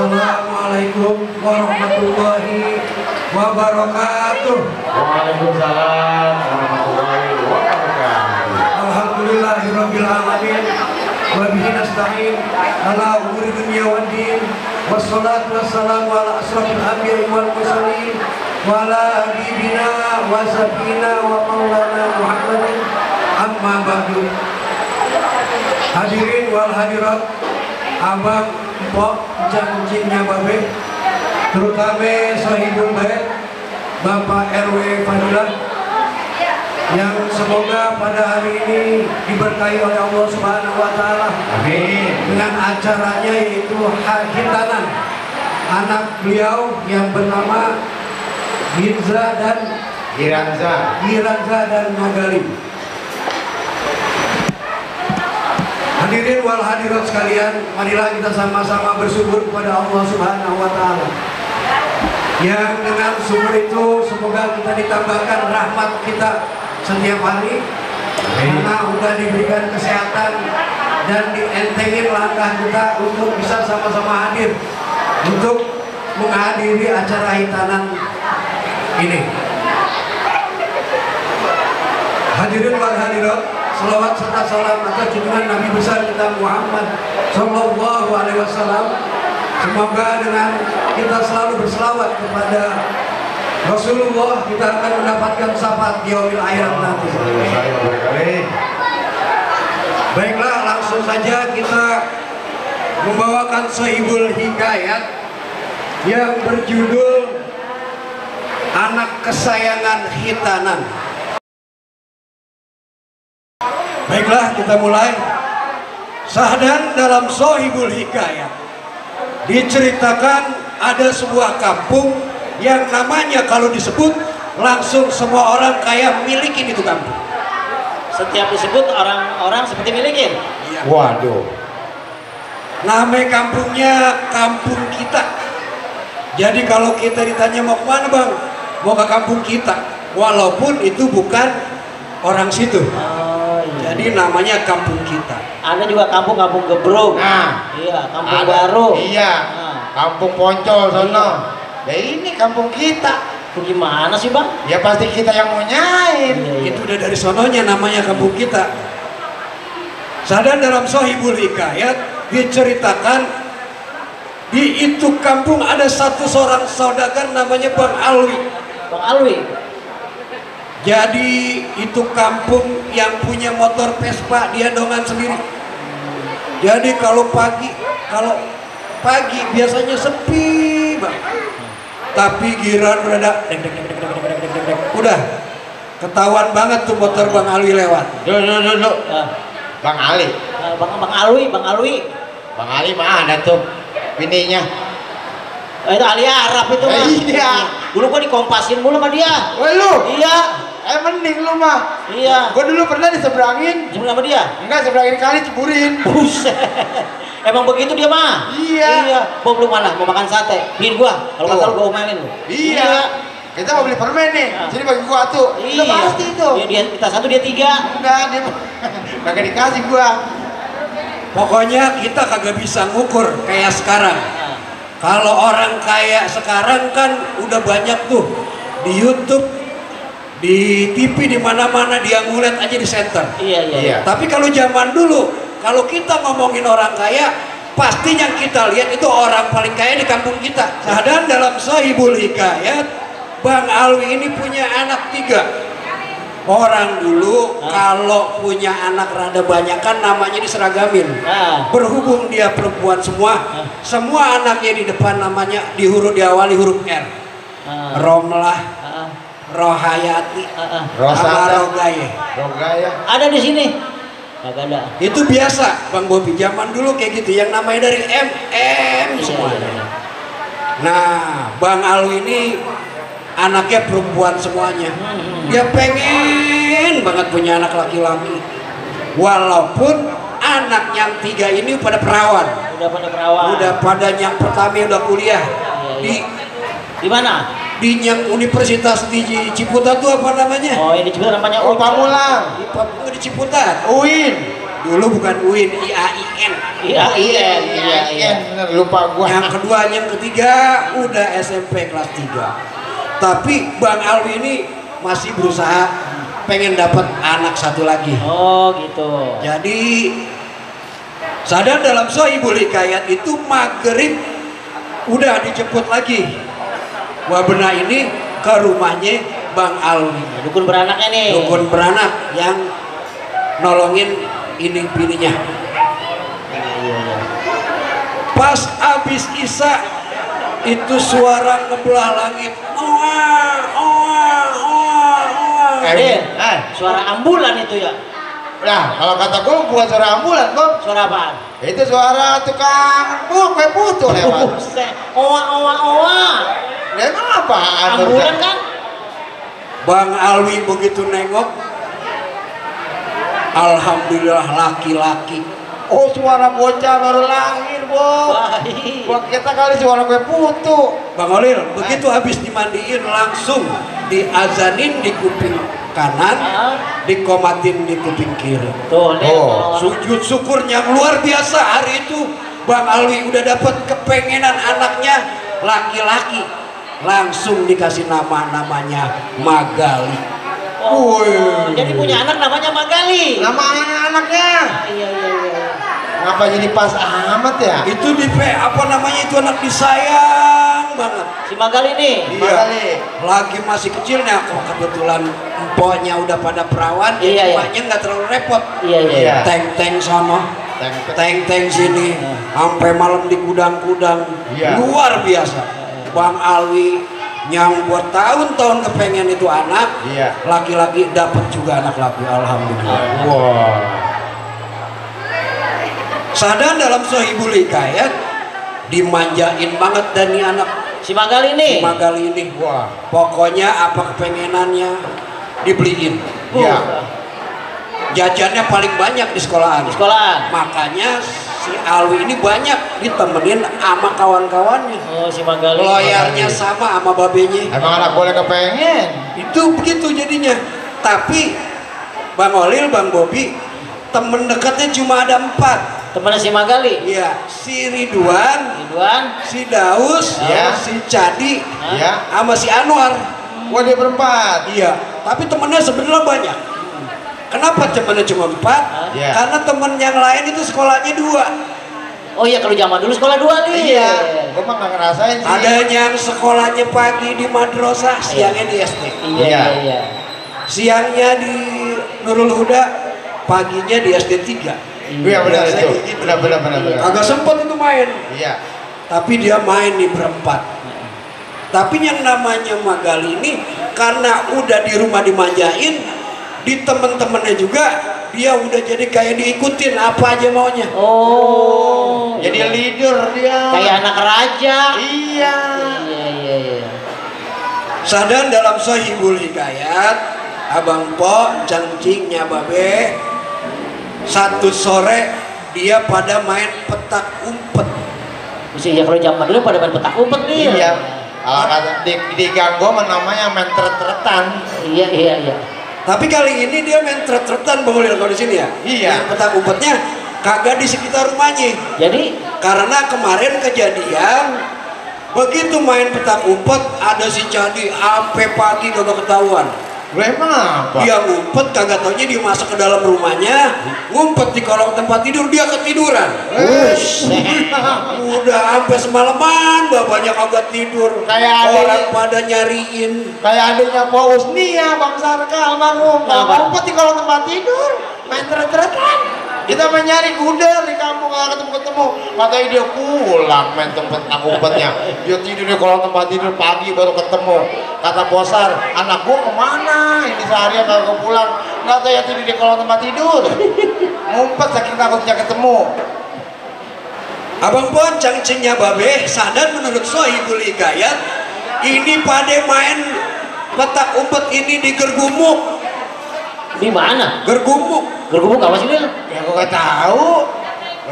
Assalamualaikum warahmatullahi wabarakatuh. Waalaikumsalam warahmatullahi wabarakatuh. Alhamdulillahirabbil alamin. Wa bihi nasta'in ala umuri dunya waddin. Wassalatu wassalamu ala asrofil anbiya'i wal mursalin wa ala habibina wa sayyidina wa maulana Muhammadin amma ba'du. Hadirin wal hadirat, abang, mpok, cangcingnya babe, terutama sahibul bait Bapak RW Fadilah, yang semoga pada hari ini diberkahi oleh Allah Subhanahu wa Ta'ala. Amin. Dengan acaranya yaitu hitanan anak beliau yang bernama Giranza dan Magali. Hadirin wal hadirat sekalian, marilah kita sama-sama bersyukur kepada Allah Subhanahu wa Ta'ala, yang dengan syukur itu semoga kita ditambahkan rahmat kita setiap hari, karena sudah diberikan kesehatan dan dientengin langkah kita untuk bisa sama-sama hadir untuk menghadiri acara hitanan ini. Hadirin wal hadirat, selawat serta salam atas junjungan Nabi besar kita Muhammad Sallallahu Alaihi Wasallam. Semoga dengan kita selalu berselawat kepada Rasulullah, kita akan mendapatkan syafaat di yaumil akhirat nanti. Baiklah, langsung saja kita membawakan Sohibul Hikayat yang berjudul Anak Kesayangan Hitanan. Baiklah, kita mulai. Sahdan dalam Sohibul Hikayat diceritakan ada sebuah kampung yang namanya kalau disebut langsung semua orang kaya milikin itu kampung. Setiap disebut orang-orang seperti milikin. Iya. Waduh. Nama kampungnya Kampung Kita. Jadi kalau kita ditanya mau kemana bang, mau ke kampung kita, walaupun itu bukan orang situ. Jadi namanya Kampung Kita. Ada juga kampung-kampung Gebrong. Nah, iya, kampung ada, baru. iya, Nah. kampung Poncol sono. Iya. Ya ini kampung kita. Itu gimana sih bang? Ya pasti kita yang mau nyain. Iya. Itu udah dari sononya namanya Kampung Kita. Sadar dalam Sohibul Hikayat diceritakan di itu kampung ada satu seorang saudagar namanya Bang Alwi. Bang Alwi. Jadi itu kampung yang punya motor Vespa, dia dongan sendiri. Jadi kalau pagi biasanya sepi bang. Tapi giran udah ada udah ketahuan banget tuh motor Bang Alwi lewat. Dulu. Bang Ali. Bang Alwi. Bang Ali mah ada tuh bininya. Itu Ali Arab itu mah. Iya. Dulu gua dikompasin mulu sama dia. Woi lu. Iya. Mending lu mah. Iya. Gua dulu pernah diseberangin. Jemput sama dia. Enggak, seberangin kali ceburin. Buset. Emang begitu dia mah? Iya. Gua belum mana mau makan sate. Bikin gua. Kalau kata lu gua omelin lu. Iya. Kita mau beli permen nih. Jadi bagi gua tuh. Iya. Udah pasti itu. Iya, dia kita satu dia tiga. Udah dia kagak dikasih gua. Pokoknya kita kagak bisa ngukur kayak sekarang. Nah. Kalau orang kaya sekarang kan udah banyak tuh di YouTube, di TV, di mana-mana dia ngulet aja di center. Iya. Tapi kalau zaman dulu, kalau kita ngomongin orang kaya, pasti yang kita lihat itu orang paling kaya di kampung kita. Dan dalam Sohibul Hikayat, Bang Alwi ini punya anak 3. Orang dulu kalau punya anak rada banyak kan namanya diseragamin. Berhubung dia perempuan semua anaknya di depan namanya diawali huruf R. Romlah, Rohayati, sama Rogaya. Ada di sini. Kagak ada. Itu biasa Bang Bobi, zaman dulu kayak gitu, yang namanya dari M semua. Nah, Bang Alwi ini anaknya perempuan semuanya. Dia pengen banget punya anak laki-laki. Walaupun anak yang 3 ini pada perawan. Udah pada yang pertama udah kuliah. Di mana? Di yang universitas di Ciputat tuh apa namanya? Oh, ini Ciputat namanya Pamulang. Di Ciputat. UIN. Dulu bukan UIN, IAIN. Iya. Bener, lupa gua. Yang kedua, yang ketiga udah SMP kelas 3. Tapi Bang Alwi ini masih berusaha pengen dapat anak satu lagi. Oh gitu. Jadi sadar dalam Sohibul Hikayat itu maghrib udah dijemput lagi Wabena ini ke rumahnya Bang Alwi. Dukun beranaknya nih. Dukun beranak yang nolongin ini bininya. Iya. Pas abis Isya itu suara ngebelah langit. Suara ambulan itu ya. Nah, kalau kata gue bukan suara ambulan, Bang. Suara apaan? Itu suara tukang kue putu lewat. Owa. Nah, emang apaan? Ambulan kan? Bang Alwi begitu nengok, alhamdulillah laki-laki. Oh, suara bocah baru lahir, Bang. Baik. Buat kita kali suara kue putu. Bang Olil begitu habis dimandiin langsung diazanin di kuping kanan, dikomatin di kuping kiri. Tuh, lihat. Oh. Sujud syukurnya luar biasa hari itu. Bang Alwi udah dapat kepengenan anaknya laki-laki, langsung dikasih namanya Magali. Oh, jadi punya anak namanya Magali. Nama anaknya. Iya. Ngapa jadi pas amat ya? Itu di apa namanya itu anak disayang banget. Si Magali nih. Magali. Lagi masih kecilnya kok kebetulan empoknya udah pada perawan, Iya. emaknya nggak terlalu repot. Iya. Teng-teng sono, teng-teng sini, sampai malam di gudang-gudang. Iya. Luar biasa. Bang Alwi yang buat tahun-tahun kepengen itu anak, Iya. laki-laki dapat juga anak laki, alhamdulillah. Wow. Sadar dalam Sohibul Hikayat dimanjain banget dan nih anak Si Magali nih. Magali ini. Wah. Pokoknya apa kepengenannya dibeliin. Iya. Jajannya paling banyak di sekolahan. Di sekolahan. Makanya si Alwi ini banyak ditemenin sama kawan-kawannya. Oh, si Magali. Loyarnya sama babenya. Emang anak boleh kepengen? Itu begitu jadinya. Tapi Bang Olil, Bang Bobi, temen dekatnya cuma ada 4. Temennya si Magali. Iya, si Ridwan, si Daus, Iya. si Cadi, Iya. sama si Anwar. Wah, dia berempat. Iya, tapi temennya sebenarnya banyak. Kenapa temennya cuma 4? Iya. Karena temen yang lain itu sekolahnya 2. Oh iya, kalau zaman dulu sekolah 2 nih. Iya. Gue mah gak ngerasain sih. Ada yang sekolahnya pagi di madrasah, siangnya di SD. Iya. Siangnya di Nurul Huda, paginya di SD 3. Iya benar itu. Benar. Agak sempet itu main. Iya. Tapi dia main di berempat. Tapi yang namanya Magali ini karena udah di rumah dimanjain, di temen-temennya juga dia udah jadi kayak diikutin apa aja maunya. Oh. Jadi leader dia. Kayak anak raja. Iya. Iya. Sadar dalam Sohibul Hikayat, Abang Po, Cangcingnya Babe, satu sore dia pada main petak umpet. Iya, kalau zaman dulu pada main petak umpet nih. Iya. Kalau kata di Ganggo namanya main teret-teretan. Iya. Tapi kali ini dia main tret-tretan Bang Ulil kalau di sini ya. Iya. Main petak umpetnya kagak di sekitar rumahnya. Jadi Karena kemarin kejadian begitu main petak umpet ada si Cadi sampai pagi kagak ketahuan. Lu emang apa? Dia ngumpet kagak taunya dia masuk ke dalam rumahnya, ngumpet di kolong tempat tidur, dia ketiduran. Udah sampai semalaman bapaknya kagak tidur. Kayak orang pada nyariin. Kayak adiknya Pak Usni ya, Bang Sarka almarhum. Kenapa? Ngumpet di kolong tempat tidur, main teret-teretan. Kita main nyari kuda di kampung gak ketemu-ketemu. Katanya dia pulang main tempat ngumpetnya. Dia tidur di kolong tempat tidur pagi baru ketemu. Kata Bosar, anak gua kemana? Ini seharian kagak pulang. Nggak tahu ya tidur di kolong tempat tidur. Ngumpet saking takutnya ketemu. Abang Pon Cangcingnya Babe sadar menurut Sohibul Hikayat ini pada main petak umpet ini di Gergumuk. di mana? Gergumuk. Gergumuk apa sih dia? Ya gua nggak tahu.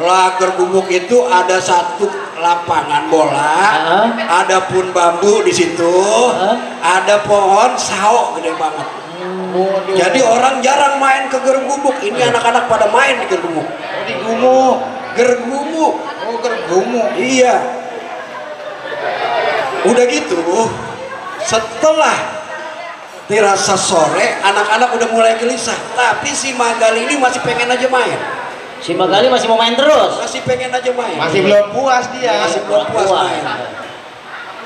Lah Gergumuk itu ada satu lapangan bola, ada pun bambu di situ, ada pohon sao gede banget. Waduh. Jadi orang jarang main ke Gergumuk. Ini anak-anak pada main di Gergumuk. Oh, di Gumuk. Gergumuk. Oh, Gergumuk. Iya. Udah gitu, setelah dirasa sore, anak-anak udah mulai gelisah. Tapi si Magali ini masih pengen aja main. Si Magali masih mau main terus. Masih pengen aja main. Masih belum puas dia. Masih belum puas main.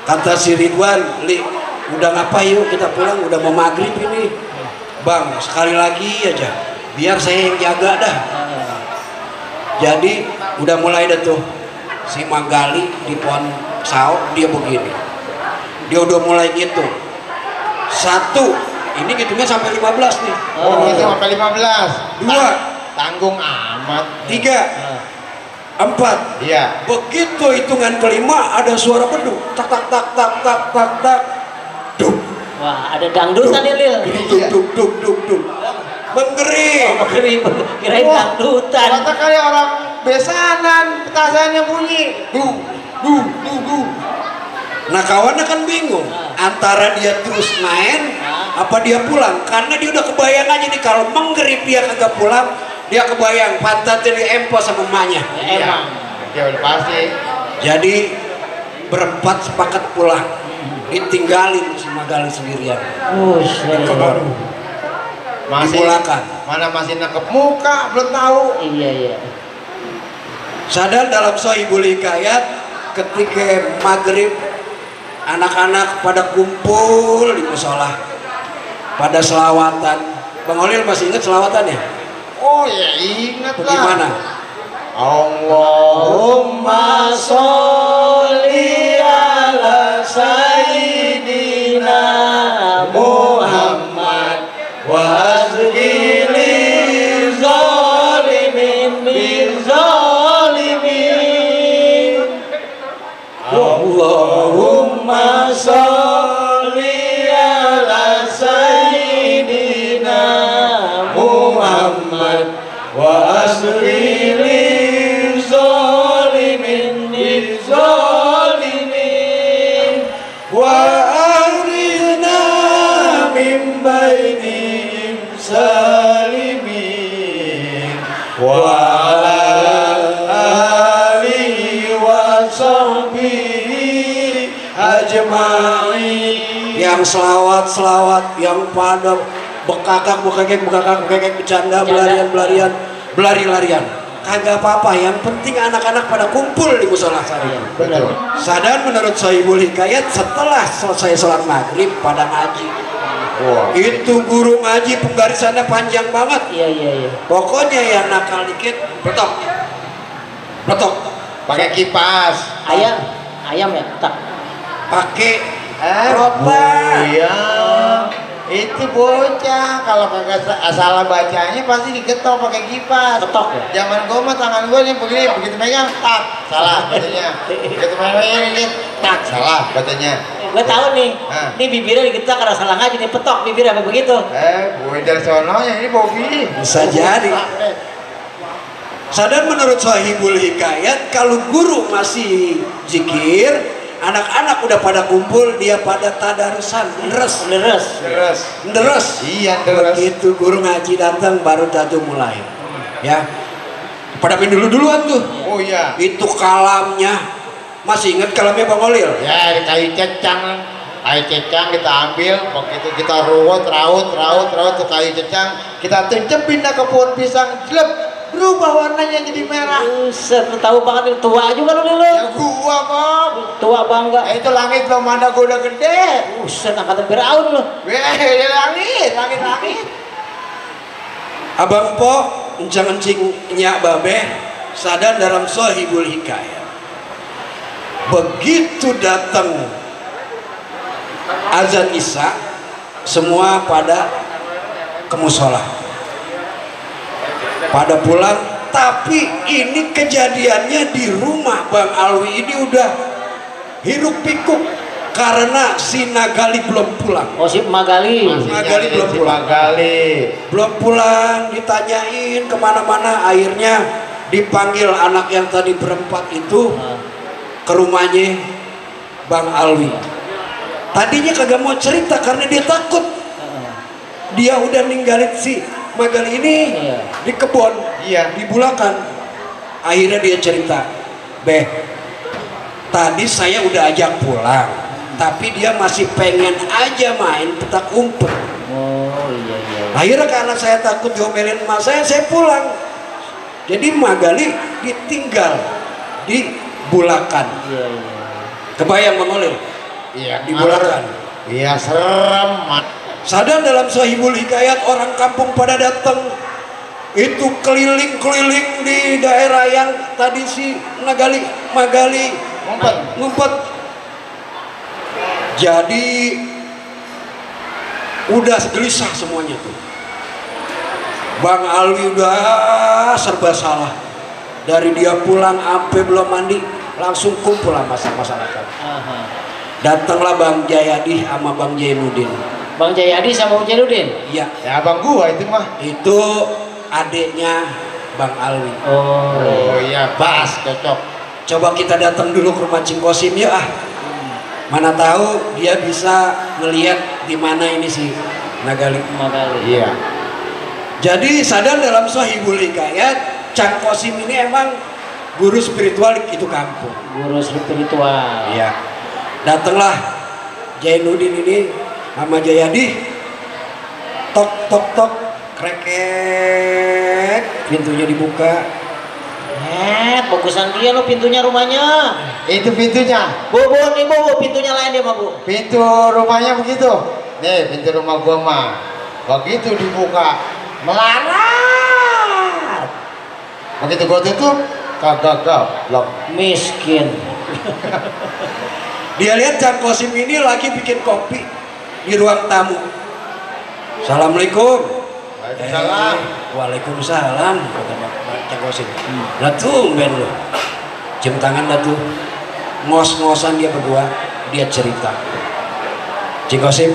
Kata si Ridwan, Li, udah ngapa yuk kita pulang, udah mau maghrib ini. Bang, sekali lagi aja, biar saya yang jaga dah. Jadi udah mulai dah tuh si Magali di pohon sauk dia begini. Dia udah mulai gitu. 1, ini ngitungnya sampai 15 nih. Oh, itu sampai 15. 2, Tanggung amat. 3, 4. Iya. Begitu hitungan kelima ada suara beduk. Tak tak tak tak tak tak tak. Duk. Wah, ada dangdutan ya, Lil. Duk duk duk duk duk. Menggering. Kirain dangdutan. Kata kayak orang besanan, petasannya bunyi. Nah kawannya kan bingung antara dia terus main apa dia pulang, karena dia udah kebayang aja nih kalau menggerip dia kagak pulang, dia kebayang pantatnya diempos sama emaknya. Emang. Ya udah pasti. Jadi berempat sepakat pulang, ditinggalin si Magali sendirian. Masih Dipulangkan. mana masih nangkep muka belum tahu. Iya. Sadar dalam Sohibul Hikayat ketika maghrib anak-anak pada kumpul di musola pada selawatan. Bang Olil masih ingat selawatannya? Oh ya ingat lah. Bagaimana? Allahumma sholli ala sayyidina Muhammad wa azhili zalimin min zalimin. Allahumma sholli ala sayyidina Muhammad wa asrili zalimin lil zalimin wa ahrina min bainihim salimin wa ala alihi wa sahbihi ajma'in. Yang selawat yang pada bekakak bercanda belari-larian kagak apa-apa, yang penting anak-anak pada kumpul di musola sari. Benar. Sadar menurut Sohibul Hikayat setelah selesai sholat maghrib pada ngaji. Wah. Itu guru ngaji penggarisannya panjang banget. Iya. Pokoknya yang nakal dikit petok Pakai kipas. Ayam ya, tak. pakai Oh iya. Itu bocah kalau kagak salah bacanya pasti digetok pakai kipas. Ketok ya? Zaman gua mah tangan gua nih begini, begitu megang tak salah bacanya. Begitu megang ini tak salah bacanya. Gue tahu nih, Hah. ini bibirnya digetak karena salah ngaji, nih petok bibirnya apa begitu? Gue dari sononya ini Bobby. Bisa jadi. Sadar menurut Sohibul Hikayat kalau guru masih zikir, anak-anak udah pada kumpul, dia pada tadarusan, Deres. Terus. Iya terus. Begitu guru ngaji datang baru jatuh mulai. Ya. Pada main duluan tuh. Oh iya. Itu kalamnya. Masih ingat kalamnya Bang Olil? Ya kayu cecang. Kayu cecang kita ambil, begitu kita raut tuh kayu cecang, kita tencepin ke pohon pisang, jelek, berubah warnanya jadi merah. Buset, lu tahu banget, lu tua juga lu. Ya gua kok. Tua bangga. Itu langit belum ada, gua udah gede. Buset, angkatan Firaun lu. Ya langit. Abang Po, encang-encing nyak babe, sadar dalam Sohibul Hikayat. Begitu datang azan Isya, semua pada ke musola, pada pulang. Tapi ini kejadiannya di rumah Bang Alwi ini udah hiruk pikuk karena si Nagali belum pulang. Oh, si Magali. Magali belum pulang. Belum pulang, ditanyain kemana-mana, akhirnya dipanggil anak yang tadi berempat itu ke rumahnya Bang Alwi. Tadinya kagak mau cerita karena dia takut dia udah ninggalin si Magali ini di kebun, di Bulakan. Akhirnya dia cerita, Beh, tadi saya udah ajak pulang, tapi dia masih pengen aja main petak umpet. Oh iya. Akhirnya karena saya takut diomelin emak saya pulang. Jadi Magali ditinggal di Bulakan. Iya. Kebayang Bang Olil? Iya, Di Bulakan. Iya, serem. Sadar dalam Sahibul Hikayat orang kampung pada datang itu keliling-keliling di daerah yang tadi si Magali ngumpet. Jadi udah gelisah semuanya tuh. Bang Alwi udah serba salah. Dari dia pulang sampai belum mandi langsung kumpul sama masyarakat. Datanglah Bang Jayadi sama Bang Jainuddin. Bang Jayadi sama Bang Jainuddin? Iya. Ya abang gua itu mah. Itu adiknya Bang Alwi. Oh iya, pas cocok. Coba kita datang dulu ke rumah Cing Kosim ya Mana tahu dia bisa ngelihat di mana ini si Magali. Iya. Jadi sadar dalam Sahibul Hikayat, Cang Kosim ini emang guru spiritual itu kampung. Guru spiritual. Iya. Datanglah Jainuddin ini sama Jayadi. Tok tok tok, kreket, pintunya dibuka. Bagusan dia lo pintunya rumahnya. Itu pintunya. Bu, pintunya lain dia mah Bu. Pintu rumahnya begitu. Nih, pintu rumah gua mah. Begitu dibuka, melarat. Begitu gua tutup, kagak gablok. Miskin. Dia lihat Cang Kosim ini lagi bikin kopi di ruang tamu. Assalamualaikum. Waalaikumsalam. Waalaikumsalam kata Cang Kosim. Lah tumben lo. Cium tangan dah tuh. Ngos-ngosan dia berdua, dia cerita. Cing Kosim,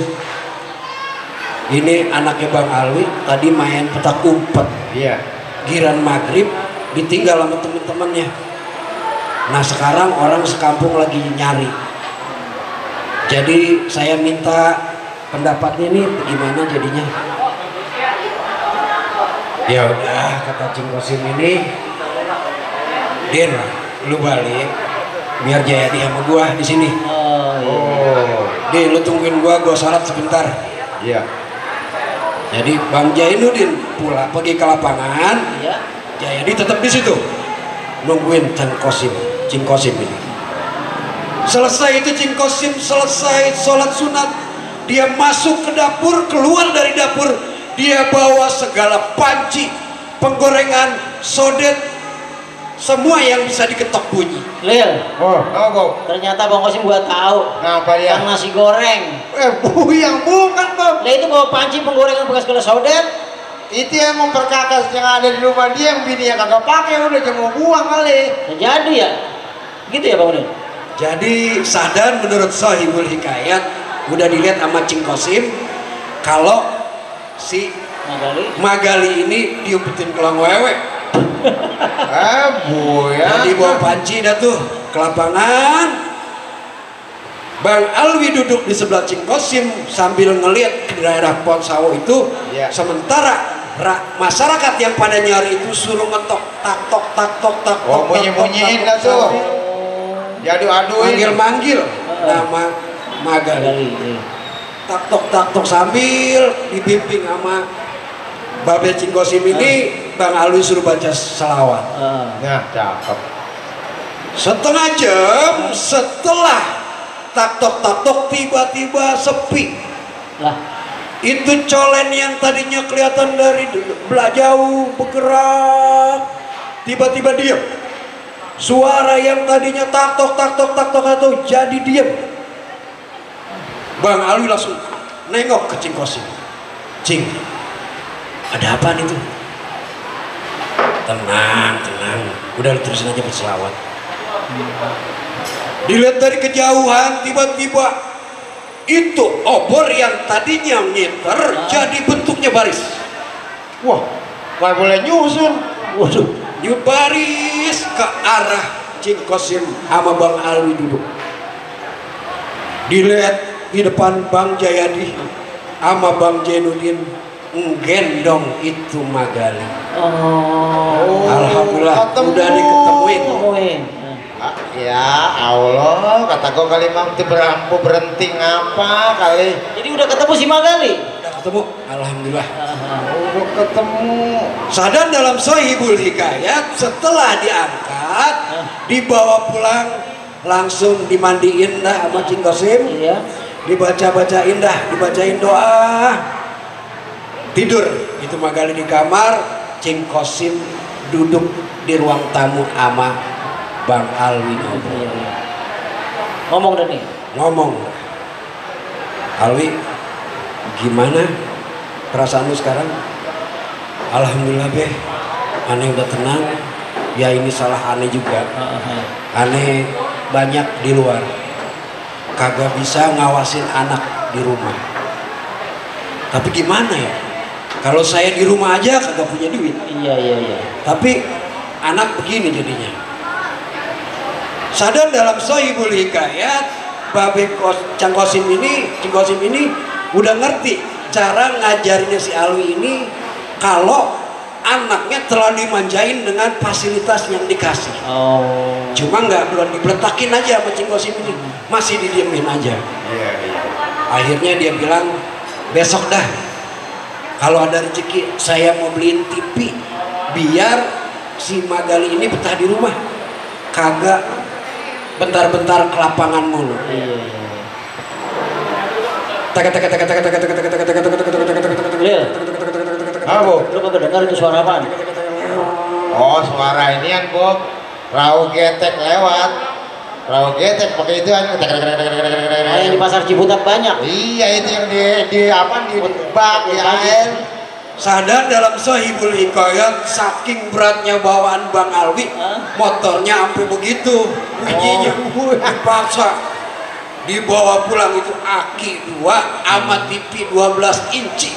ini anaknya Bang Alwi tadi main petak umpet. Iya. Giran maghrib ditinggal sama temen-temennya. Nah sekarang orang sekampung lagi nyari. Jadi saya minta pendapatnya nih gimana jadinya. Ya udah kata Cing Kosim ini, Din, lu balik biar Jayadi sama gua di sini. Oh. Din, lu tungguin gua sholat sebentar. Iya. Jadi Bang Jainuddin pulang pergi ke lapangan. Iya. Jayadi tetap di situ nungguin Cing Kosim ini. Selesai itu Cing Kosim selesai sholat sunat, dia masuk ke dapur, keluar dari dapur, dia bawa segala panci, penggorengan, sodet, semua yang bisa diketok bunyi. Lil. Oh, Bang. Ternyata Bang Kosim gua tahu. Ngapa dia? Kan nasi goreng. Yang bukan, Bang. Lah itu bawa panci penggorengan bekas gula sodet. Itu yang memperkakas yang ada di rumah dia, yang bini yang kagak pakai udah cuma buang kali. Jadi ya. Gitu ya Bang Udin? Jadi sadar menurut Sahibul Hikayat udah dilihat sama Cing Kosim kalau si Magali ini diumpetin ke wewe. Ya. Jadi bawa panci dah tuh ke lapangan. Bang Alwi duduk di sebelah Cing Kosim sambil ngelihat ke daerah pohon sawo itu. Sementara masyarakat yang pada nyari itu suruh ngetok tak tok tak tok tak tok. Oh, bunyi-bunyiin dah tuh. Diadu-aduin. Manggil nama Magali. Tak tok sambil dibimbing sama Babel Cing Kosim ini. Bang Alwi suruh baca selawat. Nah, cakep. Setengah jam setelah tak tok tiba-tiba sepi. Lah, itu colen yang tadinya kelihatan dari belah jauh bergerak tiba-tiba diam. Suara yang tadinya tak tok itu jadi diam. Bang Alwi langsung nengok ke Cing Kosim. Cing, ada apaan itu? Tenang, udah terusin aja berselawat. Dilihat dari kejauhan, tiba-tiba itu obor yang tadinya ngiter jadi bentuknya baris. Wah, nggak boleh nyusun. Waduh, baris ke arah Cing Kosim sama Bang Alwi duduk. Dilihat di depan Bang Jayadi sama Bang Jainuddin nggendong itu Magali. Oh. Alhamdulillah udah diketemuin. Ya Allah, kata gue kali mang berhenti ngapa kali. Jadi udah ketemu si Magali? Udah ketemu, alhamdulillah. Udah ketemu. Sadar dalam Sohibul Hikayat setelah diangkat, dibawa pulang langsung dimandiin dah sama Cing Kosim. Iya. Dibaca-bacain dah, dibacain doa. Tidur, itu Magali di kamar, Cing Kosim duduk di ruang tamu ama Bang Alwi ngobrol. Ngomong dah nih. Ngomong. Alwi, gimana perasaanmu sekarang? Alhamdulillah Beh, aneh udah tenang. Ya ini salah aneh juga. Aneh banyak di luar, kagak bisa ngawasin anak di rumah. Tapi gimana ya? Kalau saya di rumah aja kagak punya duit. Iya. Tapi anak begini jadinya. Sadar dalam Sohibul Hikayat, Cing Kosim ini udah ngerti cara ngajarinnya si Alwi ini kalau anaknya telah dimanjain dengan fasilitas yang dikasih. Cuma belum dibeletakin aja sama Cing Kosim ini, masih didiemin aja. Akhirnya dia bilang, besok dah kalau ada rezeki saya mau beliin TV biar si Magali ini betah di rumah, kagak bentar-bentar ke lapangan mulu. Lu kagak dengar itu suara apaan? Oh, suara ini kan Bob. Rawa getek lewat. Rawa getek pakai itu kan. Yang di pasar Ciputat banyak. Iya, itu yang di bak di air. Sadar dalam Sohibul Hikayat, saking beratnya bawaan Bang Alwi, motornya sampai begitu bunyinya, dipaksa dibawa pulang itu aki 2 sama TV 12 inci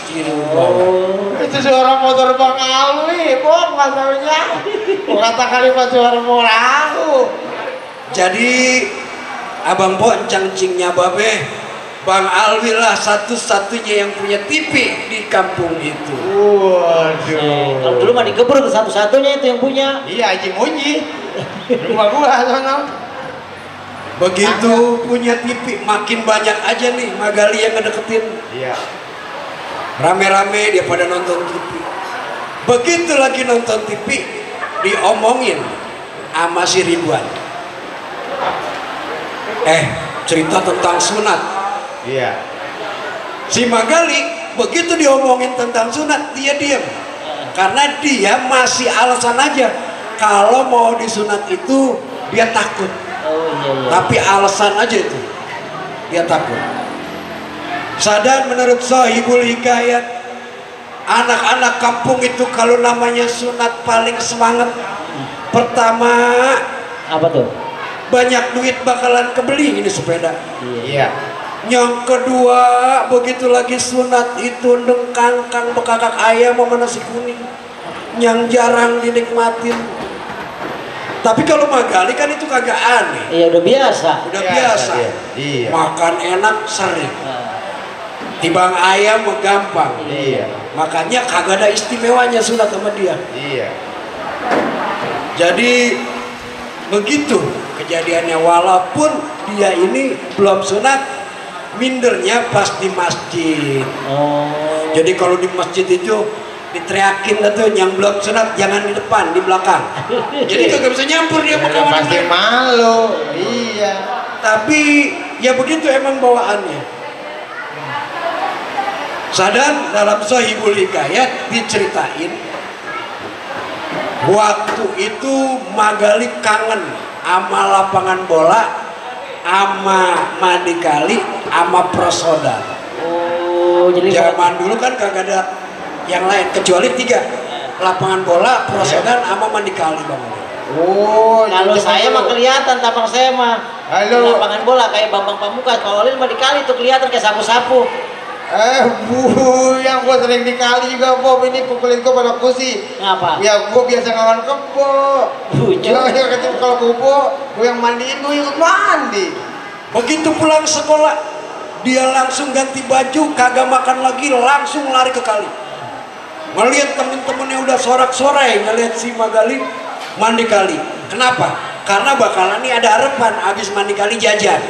Itu suara motor Bang Alwi, Bob, katanya. Kata kalimat suara orang. Jadi Abang Bo cangcingnya babe, Bang Alwi lah satu-satunya yang punya TV di kampung itu. Waduh. Kalau dulu mah digebrek satu-satunya itu yang punya. Iya, Haji Muji. Rumah gua sana. Begitu punya TV makin banyak aja nih Magali yang ngedeketin. Iya. Rame-rame dia pada nonton TV. Begitu lagi nonton TV diomongin sama si Ridwan. Cerita tentang sunat. Iya. Si Magali begitu diomongin tentang sunat dia diam, karena dia masih alasan aja kalau mau disunat itu dia takut. Iya. Tapi alasan aja itu dia takut. Sadar menurut Sohibul Hikayat, anak-anak kampung itu kalau namanya sunat paling semangat. Pertama, Apa tuh? banyak duit bakalan kebeli ini sepeda. Iya. Yang kedua, begitu lagi sunat itu dengkangkang bekakak ayam sama nasi kuning yang jarang dinikmatin. Tapi kalau Magali kan itu kagak aneh. Iya udah biasa. Udah biasa. Iya. Makan enak sering. Tibang ayam mah gampang. Iya. Makanya kagak ada istimewanya sunat sama dia. Iya. Jadi begitu kejadiannya, walaupun dia ini belum sunat, mindernya pas di masjid. Jadi kalau di masjid itu diteriakin tuh yang belum sunat jangan di depan, di belakang. Jadi kagak bisa nyampur dia sama kawan. Pasti malu. Iya. Tapi ya begitu emang bawaannya. Sadar dalam Sohibul Hikayat diceritain waktu itu Magali kangen sama lapangan bola, sama mandi kali, sama prosoda. Jadi Zaman dulu kan kagak ada yang lain kecuali 3, lapangan bola, prosodan, sama mandi kali Bang. kalau saya mah kelihatan tapang saya mah. Halo. Lapangan bola kayak Bambang Pamungkas, kalau Lil mah dikali tuh kelihatan kayak sapu-sapu. Yang gua sering dikali juga Bob, ini pukulin gua pada kursi. Ngapa? Ya gua biasa ngawan kebo. Lucu. Ya ketemu kalau kebo, gua yang mandiin, gua ikut mandi. Begitu pulang sekolah, dia langsung ganti baju, kagak makan lagi, langsung lari ke kali. ngelihat temen-temennya udah sorak-sorai ngelihat si Magali mandi kali. Kenapa? Karena bakalan nih ada harapan abis mandi kali jajan.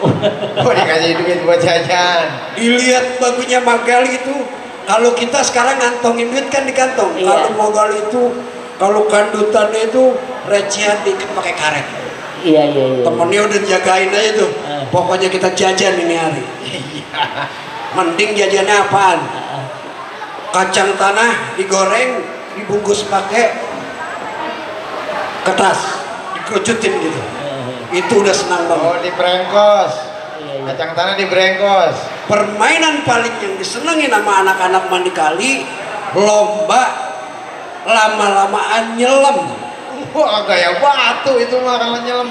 Oh, dikasih duit buat jajan. Dilihat bagunya Magali itu, kalau kita sekarang ngantongin duit kan di kantong. Iya. Kalau Magali itu, kalau kandutannya itu recehan diikat pakai karet. Iya. Temennya udah jagain aja tuh. Pokoknya kita jajan ini hari. Mending jajannya apaan? Kacang tanah digoreng, dibungkus pakai kertas, dikerucutin gitu. Itu udah senang banget. Oh, di brengkos. Kacang tanah di brengkos. Permainan paling yang disenengin sama anak-anak mandi kali, lomba lama-lamaan nyelam. Wah, gaya batu itu mah kalau nyelam.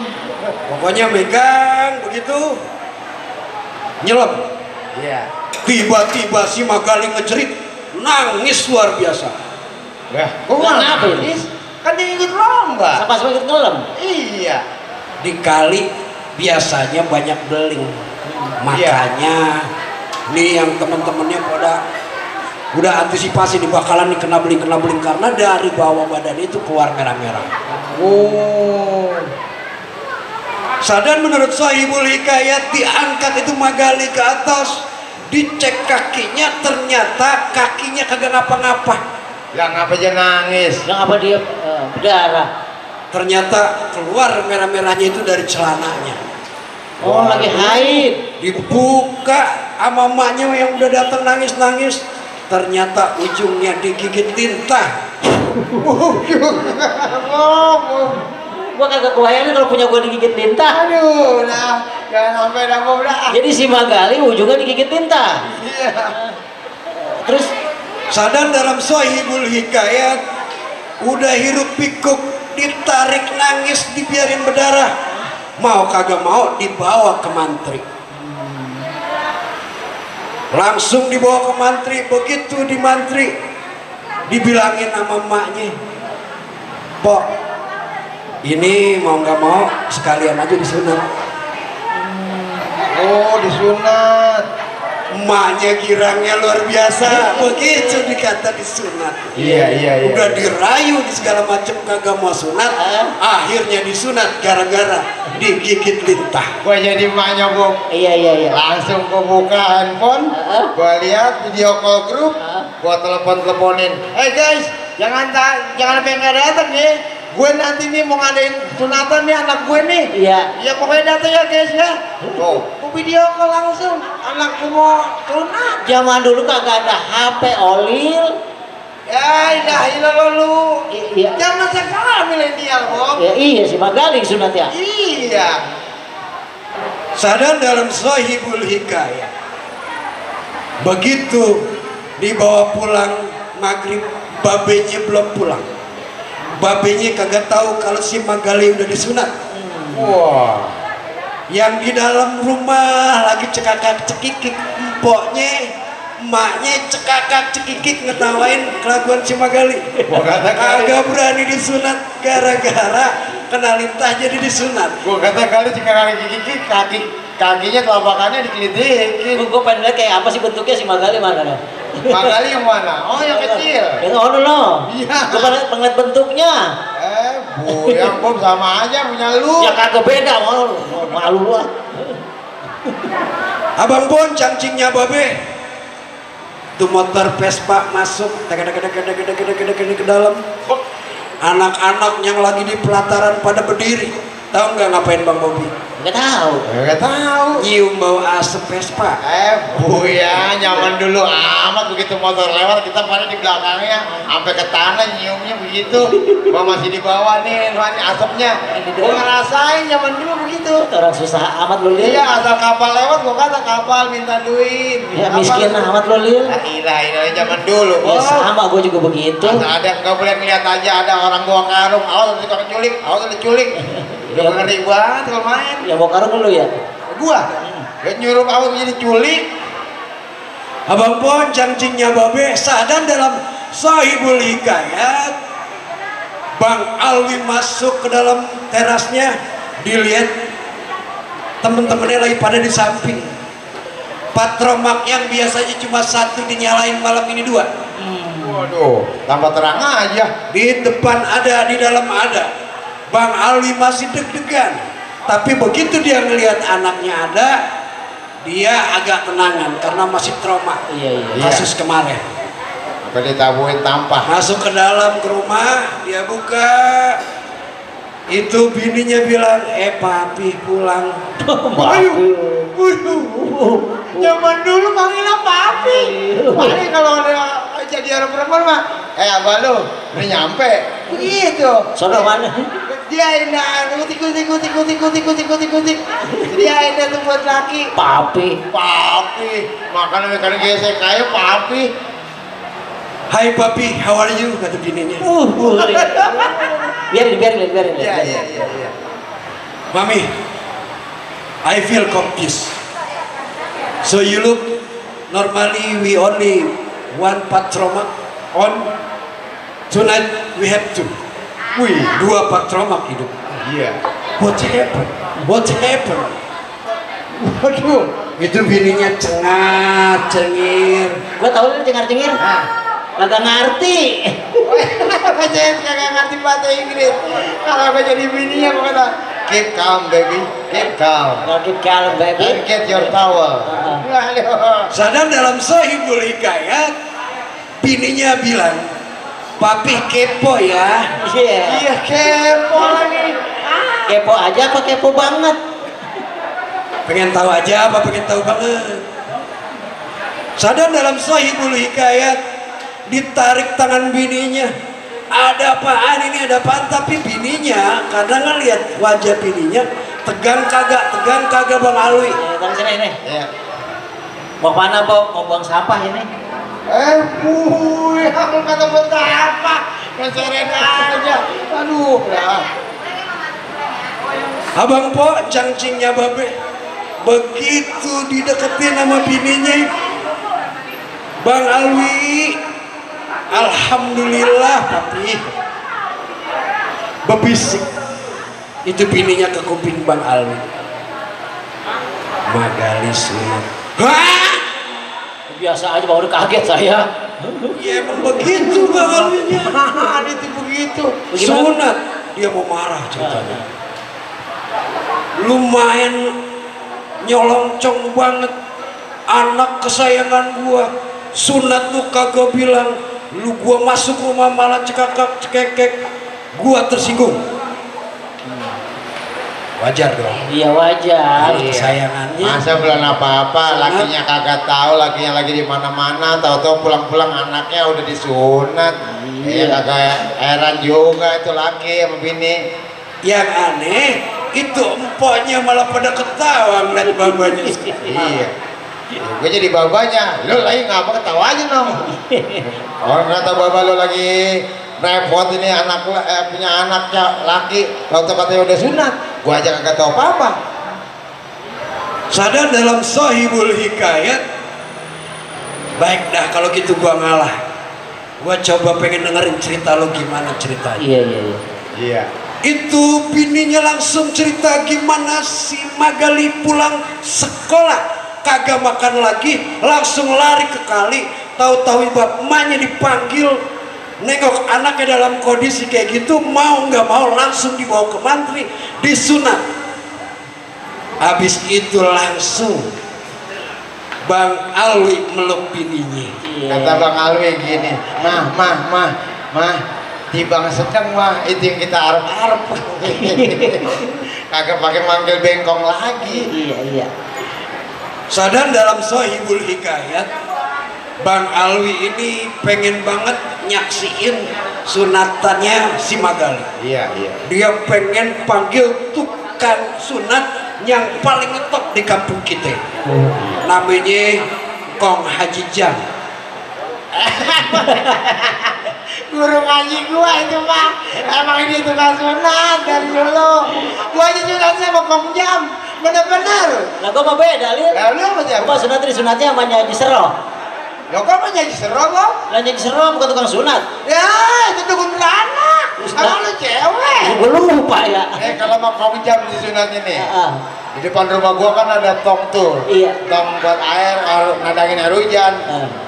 Pokoknya megang begitu, nyelam. Iya. Tiba-tiba si Magali ngejerit, nangis luar biasa. Wah, Kenapa ini? Kan dia ikut lomba. Pas ikut ngelam. Iya. Di kali biasanya banyak beling, makanya nih yang teman-temannya pada udah antisipasi nih bakalan nih kena beling karena dari bawah badan itu keluar merah-merah. Oh. Sadan menurut Sahibul Hikayat diangkat itu Magali ke atas, dicek kakinya, ternyata kakinya kagak ngapa-ngapa. Lah ngapa aja nangis? Yang apa dia berdarah? Ternyata keluar merah-merahnya itu dari celananya. Oh, lagi haid. Dibuka sama emaknya yang udah datang nangis-nangis, ternyata ujungnya digigit tinta. Gua kagak kebayang kalau punya gua digigit tinta. Aduh, nah, jangan sampai dah udah. Jadi si Magali ujungnya digigit tinta. Iya. Terus Sadan dalam Sahibul Hikayat udah hirup pikuk, ditarik nangis, dibiarin berdarah, mau kagak mau dibawa ke mantri. Langsung dibawa ke mantri. Begitu di mantri dibilangin sama emaknya, Pok, ini mau nggak mau sekalian aja disunat. Oh, disunat. Emaknya girangnya luar biasa. Begitu dikata disunat. Iya. Udah dirayu di segala macam kagak mau sunat, akhirnya disunat gara-gara digigit lintah. Gua jadi emaknya, Bob. iya. Langsung gua buka handphone, gua lihat video call grup, gua teleponin. Hey guys, jangan sampai nggak datang ya. Gue nanti nih mau ngadain sunatan nih anak gue nih. Iya. Ya pokoknya datang ya guys ya. Tuh, gua video call langsung. Anakku mau sunat. Zaman dulu kagak ada HP Olil. Ya, ilah lu. Iya. Zaman sekarang milenial, Bob. Ya iya si Magali sunat ya. Iya. Sadar dalam Sahibul Hikayat, begitu dibawa pulang maghrib, babenya belum pulang. Babenya kagak tahu kalau si Magali udah disunat. Wah. Yang di dalam rumah lagi cekakak cekikik, empoknya, emaknya cekakak cekikik ngetawain kelakuan si Magali. Gua kata Kagak berani disunat gara-gara kena lintah jadi disunat. Gua kata kali jika kakinya telapakannya dikelidikin. Gua pengen lihat kayak apa sih bentuknya si Magali mana dah? Magali yang mana? Oh, yang kecil. Yang ono lo. Iya. Gua pengen bentuknya. Bu, yang Bob sama aja punya lu. Ya kagak beda malu lu. Abang Bon cangcingnya babe. Tuh motor Vespa masuk ke dalam. Anak-anak yang lagi di pelataran pada berdiri. Tahu nggak ngapain Bang Bobi? Nggak tahu. Nggak tahu. Nyium bau asap Vespa. Bu ya, nyaman dulu amat begitu motor lewat kita pada di belakangnya sampai ke tanah nyiumnya begitu. Gua masih di bawah nih, asapnya. Gua ngerasain nyaman dulu begitu. Orang susah amat lu Lil. Iya, asal kapal lewat gua kata kapal minta duit. Ya Kapal. miskin amat lu Lil. Ilah zaman dulu. Ya Bos. sama gua juga begitu. Ada nggak boleh ngeliat aja ada orang bawa karung, awas nanti orang culik, awas ada culik. Udah ngeri banget kalau main. Ya mau karung lu ya. Gua, dia nyuruh awas menjadi culik. Abang Bon cangcingnya babe. Sadar dalam Sahibul Hikayat, Bang Alwi masuk ke dalam terasnya, dilihat temen-temennya lagi pada di samping. Patromak yang biasanya cuma satu dinyalain malam ini dua. Waduh, tambah terang aja. Di depan ada, di dalam ada. Bang Alwi masih deg-degan. Tapi begitu dia ngelihat anaknya ada, dia agak tenangan karena masih trauma. Kasus kemarin. Apa ditabuhin tampah. Masuk ke dalam ke rumah, dia buka. Itu bininya bilang, papi pulang. Zaman dulu manggilnya papi. Paling kalau ada jadi orang perempuan mah, abah lu, udah nyampe. Begitu. Sono mana? Dia indah, kutik. Dia indah tuh buat laki. Papi. Makanya mereka gesek kayak papi. Hai papi, how are you? Kata bininya. Biarin. Iya. Mami, I feel confused. So you look, normally we only one patromak on. Tonight we have two. Wih, 2 patromak hidup. iya. What happened? Waduh, Itu bininya cengar-cengir. Gua tahu lu cengar-cengir. Kagak ngerti. Saya kagak ngerti bahasa Inggris. Kalau gue jadi bininya gue kata, keep calm baby, keep calm. Keep calm baby. And get your towel. Sadar dalam Sahibul Hikayat, bininya bilang, papi kepo ya. Iya. Kepo lagi. Kepo aja apa kepo banget? Pengen tahu aja apa pengen tahu banget. Sadar dalam Sahibul Hikayat, ditarik tangan bininya. Ada apaan ini, ada apaan? Tapi bininya kadang ngeliat wajah bininya tegang kagak Bang Alwi. Dari sini ini. Iya. Mau mana, Bob? Mau buang sampah ini? Aku kata betapa keseret aja. Aduh. Abang Po, cangcingnya babe, begitu dideketin sama bininya, Bang Alwi, alhamdulillah papi, bebisik. Itu bininya ke kuping Bang Alwi. Magali sunat. Hah? Biasa aja, baru kaget saya. Ya emang begitu Bang Alwinya. Itu begitu. Sunat, dia mau marah ceritanya. Lumayan nyolongcong banget, anak kesayangan gua. Sunat lu kagak bilang, lu gua masuk rumah malah cekekek, gua tersinggung. Wajar dong. Iya wajar. Kesayangannya. Masa belum apa-apa, lakinya kagak tahu, lakinya lagi di mana-mana, tahu-tahu pulang-pulang anaknya udah disunat. Iya, kagak heran juga itu laki sama bini. Yang aneh itu empoknya malah pada ketawa ngeliat babanya. Iya. Gue jadi babanya, lo lagi ngapa ketawa aja dong. Orang kata baba lo lagi repot ini anak punya anaknya laki, waktu katanya udah sunat, gue aja kagak tahu apa-apa. Sadar dalam Sahibul Hikayat, baik dah kalau gitu gua ngalah. Gua coba pengen dengerin cerita lo gimana ceritanya. Iya. Itu bininya langsung cerita gimana si Magali pulang sekolah kagak makan lagi, langsung lari ke kali. Tahu-tahu emaknya dipanggil, nengok anaknya dalam kondisi kayak gitu, mau nggak mau langsung dibawa ke mantri, disunat. Habis itu langsung Bang Alwi meluk bininya. Kata Bang Alwi gini, mah, tibang sedang mah, itu yang kita arep-arep. Kagak pakai manggil bengkong lagi. Iya. Sadar dalam Sahibul Hikayat, Bang Alwi ini pengen banget nyaksiin sunatannya si Magali. Iya. Dia pengen panggil tukang sunat yang paling ngetop di kampung kita. Namanya Kong Haji Jam. Guru ngaji gua itu Pak, emang ini tukang sunat dari dulu. Gua aja sunatnya sama Kong Jam, bener-bener. Lah gua mah beda, Lil. Lah lu apa siapa? Gua sunat di sunatnya sama Nyaji Sero. Lo kok mau nyaji serong lo? Lah Nyaji Sero bukan tukang sunat. Ya, itu dukun beranak. Emang lu cewek. Gua lupa ya. Kalau mau Kong Jam di sunatnya nih, Di depan rumah gua kan ada tong tuh. Iya. Tong buat air, nadangin air hujan.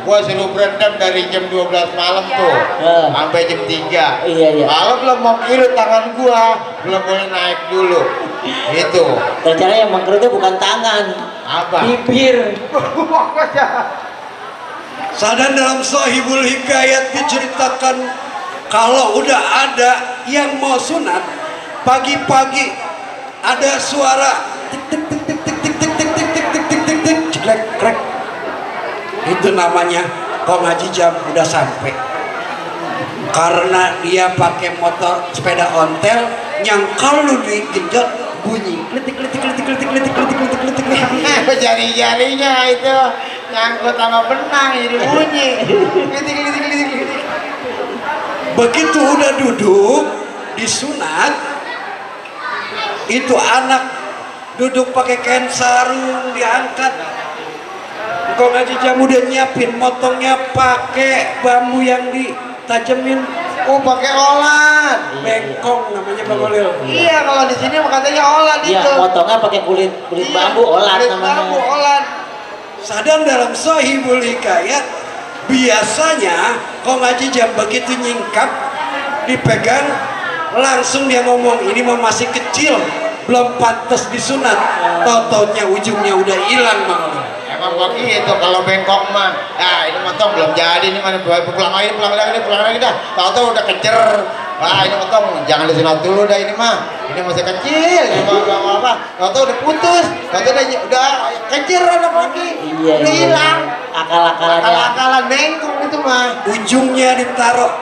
Gua suruh berendam dari jam 12 malam tuh sampai jam 3. Iya. Kalau belum mau kilut tangan gua, belum boleh naik dulu. Itu. Ternyata yang mengkerutnya bukan tangan, Apa? bibir. Sadar dalam Sahibul Hikayat diceritakan kalau udah ada yang mau sunat pagi-pagi ada suara tik tik tik tik tik tik tik tik tik tik tik tik tik tik ceklek krek, itu namanya kong Haji Jam udah sampai, karena dia pakai motor sepeda ontel yang kalau digenjot bunyi kletik kletik kletik kletik kletik kletik kletik kletik. Jari-jarinya itu nyangkut sama benang jadi bunyi. Kletik kletik kletik kletik. Begitu udah duduk disunat, itu anak duduk pakai kain sarung diangkat. Kong Haji Jam udah nyiapin motongnya pakai bambu yang ditajemin. Oh, pakai olan. Bengkong namanya Bang Olil. Iya, kalau di sini katanya olan Iya, itu. motongnya pakai kulit bambu, olat Kulit namanya. bambu, olan. Sadar dalam Sahibul Hikayat biasanya Kong Haji Jam begitu nyingkap dipegang langsung dia ngomong ini mah masih kecil belum pantas disunat, tau-taunya ujungnya udah hilang Bang Olil. Emang begitu kalau bengkok mah. Ah, ini motong belum jadi, ini mana pulang lagi dah. Tahu-tahu udah kejer. Wah, ini motong jangan disunat dulu dah ini mah. Ini masih kecil, ini mah apa? Tahu-tahu udah putus, tahu-tahu udah kejer anak lagi. Iya. Udah hilang. Akal-akalannya. Akal-akalan bengkok itu mah. Ujungnya ditaruh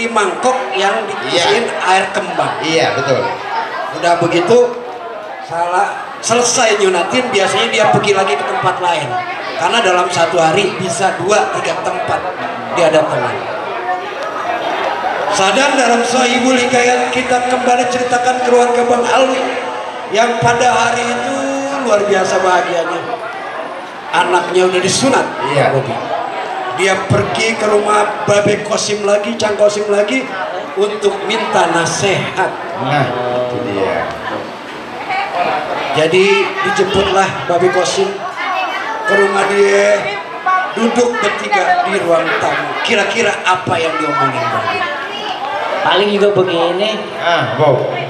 di mangkok yang diisiin air kembang. Iya, betul. Udah begitu selesai nyunatin, biasanya dia pergi lagi ke tempat lain karena dalam satu hari bisa 2-3 tempat dia datangi. Sadar dalam Sahibul Hikayat kita kembali ceritakan keluarga Bang Alwi yang pada hari itu luar biasa bahagianya, anaknya udah disunat. Iya. Dia pergi ke rumah Babe Kosim lagi, Cang Kosim lagi untuk minta nasihat. Nah, itu dia. Jadi dijemputlah Babe Kosim ke rumah dia, duduk bertiga di ruang tamu. Kira-kira apa yang diomongin Babe? Paling juga begini,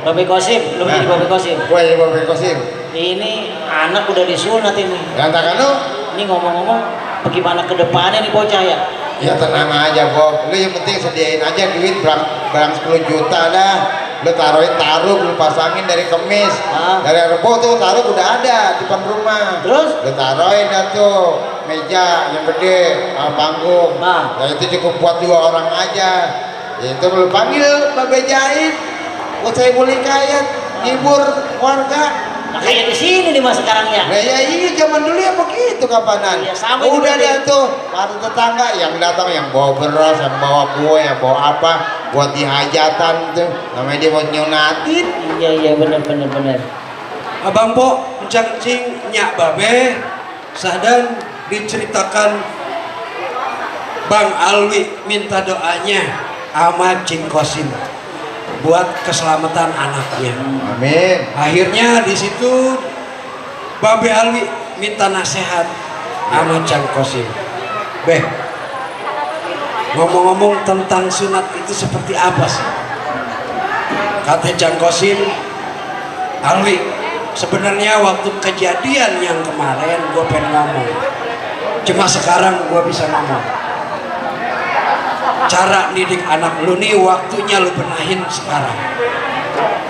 Babe Kosim, lu jadi Babe Kosim. Gua jadi Babe Kosim. Ini anak udah disunat ini. Katakan lu? Ini ngomong-ngomong, bagaimana ke depannya nih bocah ya? Ya tenang aja Bob, lu yang penting sediain aja duit barang 10 juta dah. Lu taruhin taruh, lu pasangin dari kemis, dari rebo tuh taruh udah ada di depan rumah. Terus? Lu taruhin dah tuh meja yang gede, panggung. Nah, itu cukup buat 2 orang aja. Itu lu panggil Babe Jahit, Sahibul Hikayat, hibur warga. nah kayak di sini nih mas sekarang ya. Nah ya iya zaman dulu ya begitu kapanan. Ya, sama udah juga ada tuh para tetangga yang datang yang bawa beras, yang bawa kue, yang bawa apa buat dihajatan tuh. Namanya dia mau nyunatin. Iya benar. Abang Po, cing nyak Babe, sadan diceritakan Bang Alwi minta doanya sama Cing Kosim buat keselamatan anaknya. Amin. Akhirnya di situ Babe Alwi minta nasihat sama Cang Kosim. Beh, ngomong-ngomong tentang sunat itu seperti apa sih? Kata Cang Kosim, Alwi, sebenarnya waktu kejadian yang kemarin gue pengen ngomong, cuma sekarang gue bisa ngomong. Cara didik anak lu nih waktunya lu benahin sekarang.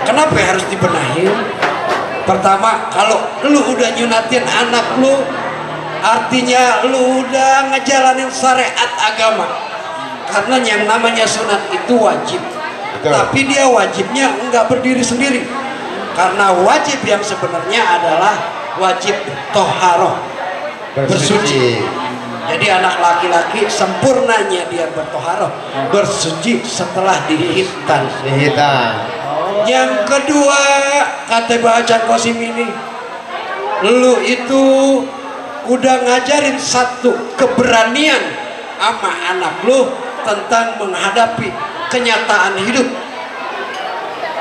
Kenapa harus dibenahin? Pertama, kalau lu udah nyunatin anak lu, artinya lu udah ngejalanin syariat agama. Karena yang namanya sunat itu wajib. Betul. Tapi dia wajibnya enggak berdiri sendiri. Karena wajib yang sebenarnya adalah wajib toharoh, bersuci. Jadi anak laki-laki sempurnanya dia bertoharoh, bersuci setelah dihitan. Yang kedua, kata Cang Kosim ini, lu itu udah ngajarin satu keberanian sama anak lu tentang menghadapi kenyataan hidup.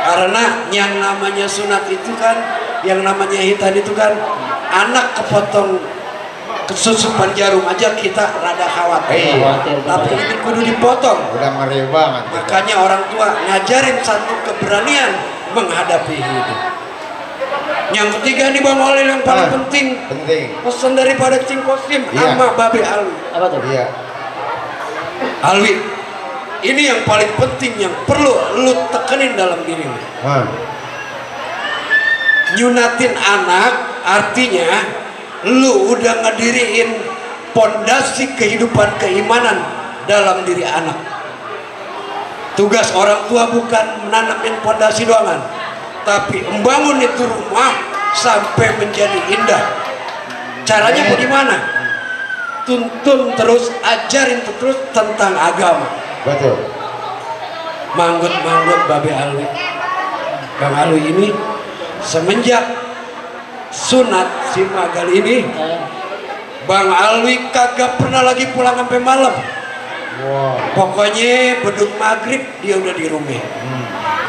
Karena yang namanya sunat itu kan yang namanya hitan itu kan anak kepotong kesusupan jarum aja kita rada khawatir. Tapi ini kudu dipotong. Udah ngeri banget. Makanya orang tua ngajarin satu keberanian menghadapi hidup. Yang ketiga nih Bang Olil yang paling penting. Pesan daripada Cing Kosim sama Babe Alwi. Apa tuh? Iya. Alwi, ini yang paling penting yang perlu lu tekenin dalam dirimu. Nyunatin anak artinya lu udah ngediriin pondasi kehidupan keimanan dalam diri anak. Tugas orang tua bukan menanamin pondasi doangan, tapi membangun itu rumah sampai menjadi indah. Caranya bagaimana? Tuntun terus, ajarin terus tentang agama. Betul. Manggut-manggut Babe Alwi. Bang Alwi ini semenjak sunat si Magal ini, Bang Alwi kagak pernah lagi pulang sampai malam. Pokoknya beduk maghrib dia udah di rumah.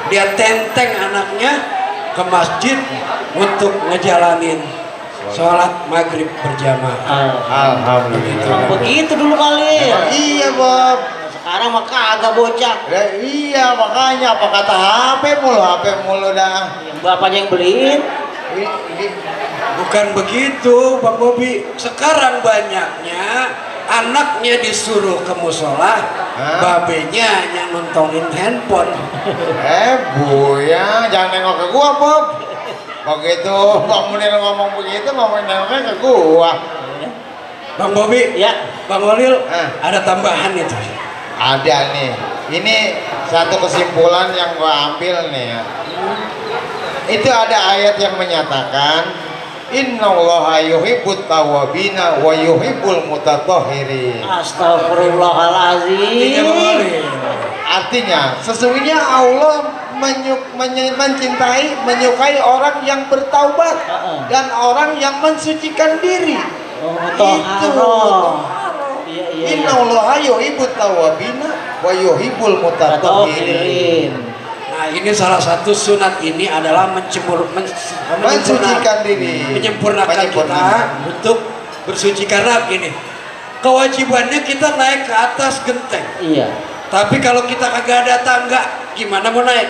Dia tenteng anaknya ke masjid untuk ngejalanin sholat maghrib berjamaah. Alhamdulillah. Begitu dulu kali. Iya Bob. Sekarang mah kagak bocah. Iya makanya apa kata HP mulu dah. Yang bapaknya yang beliin. Bukan begitu Bang Bobi. Sekarang banyaknya anaknya disuruh ke musola, babenya yang nontonin handphone. Buya, jangan nengok ke gua Bob. Begitu Bang Munir ngomong begitu, nengoknya ke gua. Bang Bobi, ya. Bang Olil, ada tambahan itu. Ada nih. Ini satu kesimpulan yang gua ambil nih ya. Itu ada ayat yang menyatakan innallaha yuhibbut tawwabina wa yuhibbul mutatahhirin. Astagfirullahalazim. Artinya sesungguhnya Allah mencintai, menyukai orang yang bertaubat dan orang yang mensucikan diri. Itu. Innallaha yuhibbut tawwabina wa yuhibbul mutatahhirin. Nah ini salah satu sunat ini adalah mensucikan diri, menyempurnakan kita untuk bersuci. Karena gini, kewajibannya kita naik ke atas genteng. Iya. Tapi kalau kita kagak ada tangga, gimana mau naik?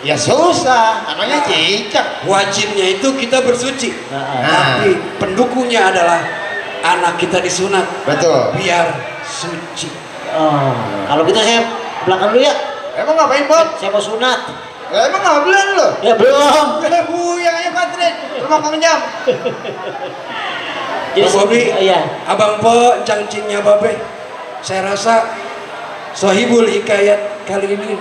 Ya susah, namanya cicak. Wajibnya itu kita bersuci. Tapi pendukungnya adalah anak kita disunat. Betul. Biar suci. Kalau gitu saya belakang dulu ya. Emang ngapain Bob? Saya mau sunat. Emang nggak belum lo? Ya belum. Buyang aja Katrin, rumah Kang Jam. Jadi Bobi, iya. Abang Po, cangcingnya Babe. Saya rasa Sohibul Hikayat kali ini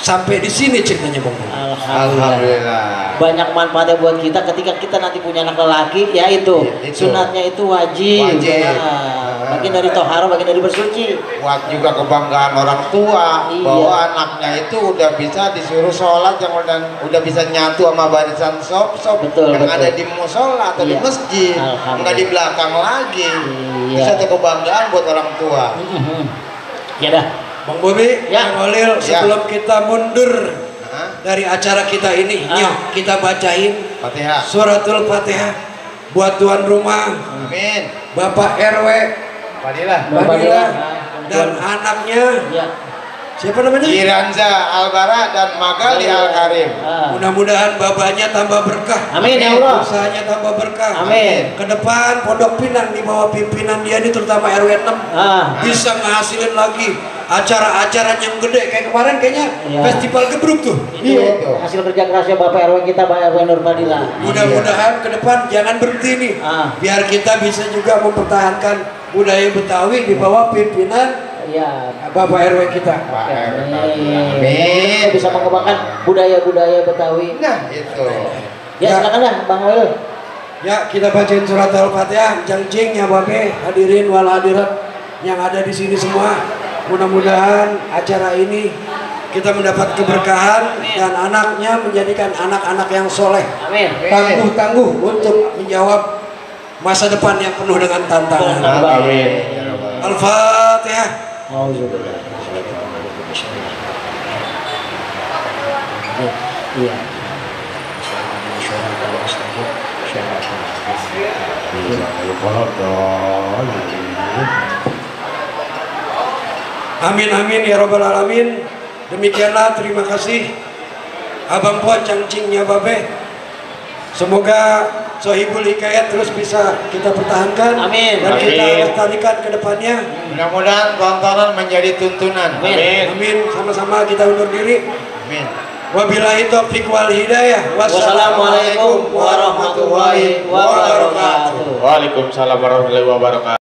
sampai di sini ceritanya Bang. Alhamdulillah. Banyak manfaatnya buat kita ketika kita nanti punya anak lelaki, ya itu sunatnya itu wajib. Bagian dari tohara, bagian dari bersuci. Buat juga kebanggaan orang tua bahwa anaknya itu udah bisa disuruh sholat yang udah bisa nyatu sama barisan sop-sop yang ada di musola atau di masjid, nggak di belakang lagi. Bisa tuh kebanggaan buat orang tua. Ya dah. Bang Bobi, Bang Olil, sebelum kita mundur dari acara kita ini, kita bacain Fatihah. Suratul Fatihah buat tuan rumah. Amin. Bapak RW Fadilah dan anaknya. Siapa namanya? Iranza Albara dan Magali Al-Karim. Mudah-mudahan babanya tambah berkah. Amin ya Allah. Usahanya tambah berkah. Amin. Ke depan Pondok Pinang di bawah pimpinan dia ini terutama RW 6 bisa ngehasilin lagi acara-acara yang gede kayak kemarin kayaknya festival gebruk tuh. Itu hasil kerja kerasnya Bapak RW kita, Pak RW Nur Fadilah. Mudah-mudahan ke depan jangan berhenti nih. Biar kita bisa juga mempertahankan budaya Betawi di bawah pimpinan Bapak RW kita. Amin. Bisa mengembangkan budaya-budaya Betawi. Nah, itu. Ya, silakan dah Bang Olil. Ya, kita bacain surat Al-Fatihah, jangcingnya Babe, hadirin wal hadirat yang ada di sini semua. Mudah-mudahan acara ini kita mendapat keberkahan dan anaknya menjadikan anak-anak yang soleh, tangguh-tangguh untuk menjawab masa depan yang penuh dengan tantangan. Amin. Al-Fatihah. Iya. Amin amin ya robbal alamin. Demikianlah, terima kasih Abang Puan cangcingnya Babe. Semoga Sohibul Hikayat terus bisa kita pertahankan. Amin. Dan kita Amin. lestarikan ke depannya. Mudah-mudahan tontonan menjadi tuntunan. Amin. Amin. Sama-sama kita undur diri. Amin. Wabillahi taufiq wal hidayah. Wassalamualaikum warahmatullahi wabarakatuh. Waalaikumsalam warahmatullahi wabarakatuh.